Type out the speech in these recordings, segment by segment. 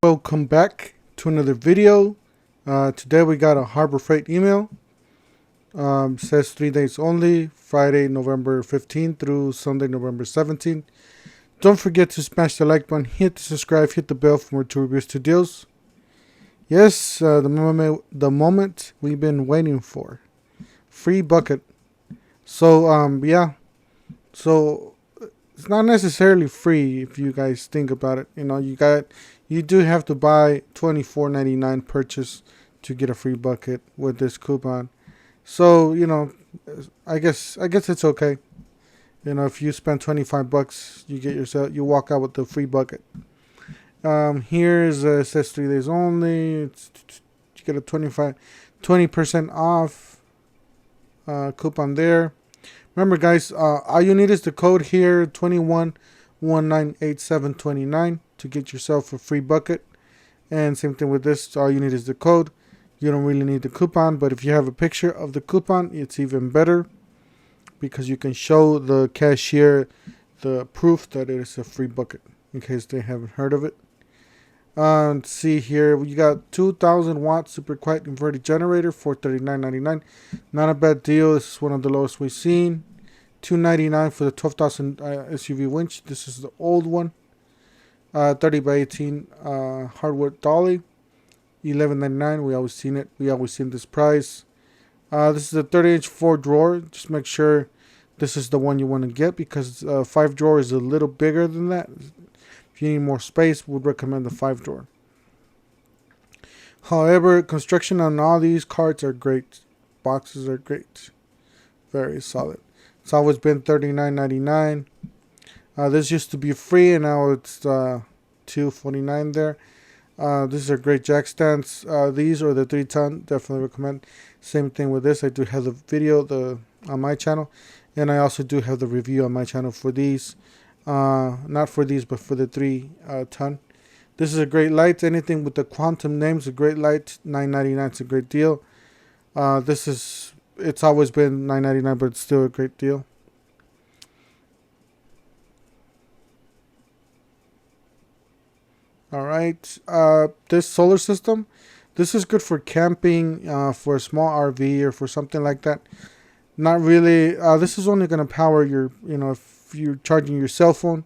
Welcome back to another video. Today we got a Harbor Freight email. Says 3 days only, Friday November 15th through Sunday November 17th. Don't forget to smash the like button, hit the subscribe, hit the bell for more tour reviews to deals. Yes, the moment we've been waiting for. Free bucket. So yeah. So it's not necessarily free if you guys think about it. You do have to buy $24.99 purchase to get a free bucket with this coupon. So, I guess it's okay. If you spend $25, you walk out with the free bucket. Here's it says 3 days only. You get a 20% off coupon there. Remember, guys, all you need is the code here, 21198729, to get yourself a free bucket. And same thing with this. All you need is the code. You don't really need the coupon, but if you have a picture of the coupon, it's even better because you can show the cashier the proof that it is a free bucket in case they haven't heard of it. Let's see here. We got 2,000 watt super quiet inverted generator for $39.99. Not a bad deal. This is one of the lowest we've seen. $299 for the 12,000 SUV winch. This is the old one. 30 by 18 hardwood dolly. $11.99. We always seen it. We always seen this price. This is a 30-inch 4-drawer. Just make sure this is the one you want to get because 5-drawer is a little bigger than that. If you need more space, would recommend the 5-drawer. However, construction on all these carts are great. Boxes are great. Very solid. It's always been $39.99. This used to be free, and now it's $249 there. These are great jack stands. These are the 3-ton. Definitely recommend. Same thing with this. I do have the video on my channel, and I also do have the review on my channel for these. Not for these, but for the 3-ton. This is a great light. Anything with the quantum names, a great light. $9.99 is a great deal. It's always been $9.99, but it's still a great deal. All right. This solar system, this is good for camping, for a small RV or for something like that. Not really. This is only going to power your, if you're charging your cell phone,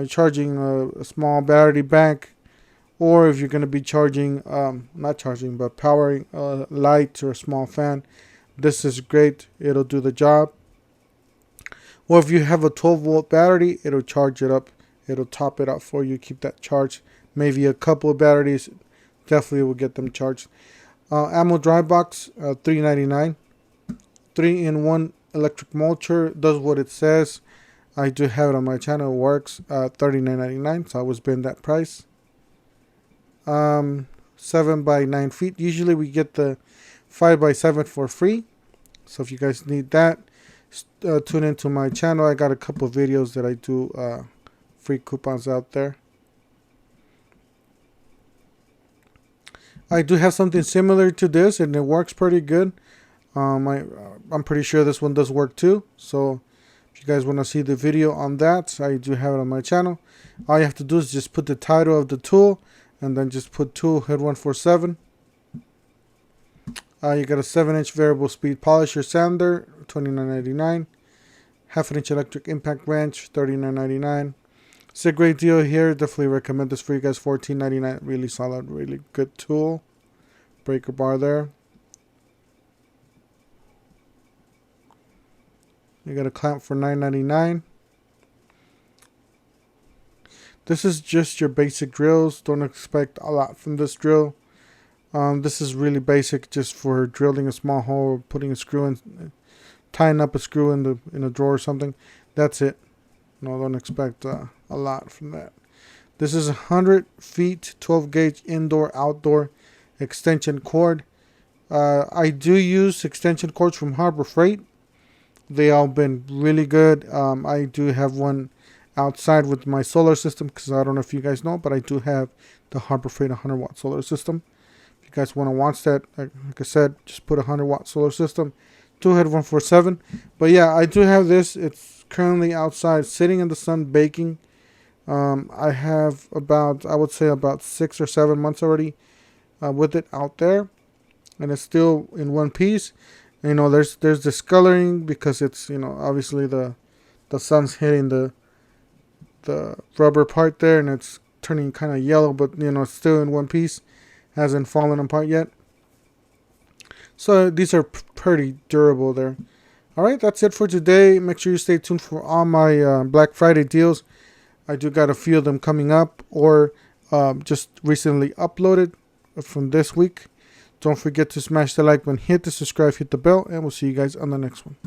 charging a small battery bank, or if you're going to be charging, not charging, but powering a light or a small fan. This is great. It'll do the job. Or if you have a 12-volt battery, it'll charge it up. It'll top it up for you. Keep that charged. Maybe a couple of batteries. Definitely will get them charged. Ammo dry box, $3.99. 3-in-1 electric mulcher. Does what it says. I do have it on my channel. It works. $39.99. It's always been that price. 7 by 9 feet. Usually we get the 5 by 7 for free. So if you guys need that, tune into my channel. I got a couple of videos that I do free coupons out there. I do have something similar to this, and it works pretty good. I'm pretty sure this one does work too. So if you guys want to see the video on that, I do have it on my channel. All you have to do is just put the title of the tool, and then just put tool head 147. You got a 7-inch variable speed polisher sander, $29.99. 1/2-inch electric impact wrench, $39.99. It's a great deal here. Definitely recommend this for you guys. $14.99. Really solid, really good tool. Breaker bar there. You got a clamp for $9.99. This is just your basic drills. Don't expect a lot from this drill. This is really basic, just for drilling a small hole, putting a screw in, tying up a screw in a drawer or something. That's it. No, don't expect a lot from that. This is 100 feet, 12 gauge indoor outdoor extension cord. I do use extension cords from Harbor Freight. They all been really good. I do have one outside with my solar system, because I don't know if you guys know, but I do have the Harbor Freight 100 watt solar system. If you guys want to watch that, like I said, just put a 100 watt solar system. Tool head 147. But yeah, I do have this. It's currently outside sitting in the sun baking. I have about, I would say about 6 or 7 months already with it out there, and it's still in one piece. You know, there's discoloring because it's, you know, obviously the sun's hitting the rubber part there, and it's turning kind of yellow, but you know, it's still in one piece, hasn't fallen apart yet. So these are pretty durable there. All right, that's it for today. Make sure you stay tuned for all my Black Friday deals. I do got a few of them coming up, or just recently uploaded from this week. Don't forget to smash the like button, hit the subscribe, hit the bell, and we'll see you guys on the next one.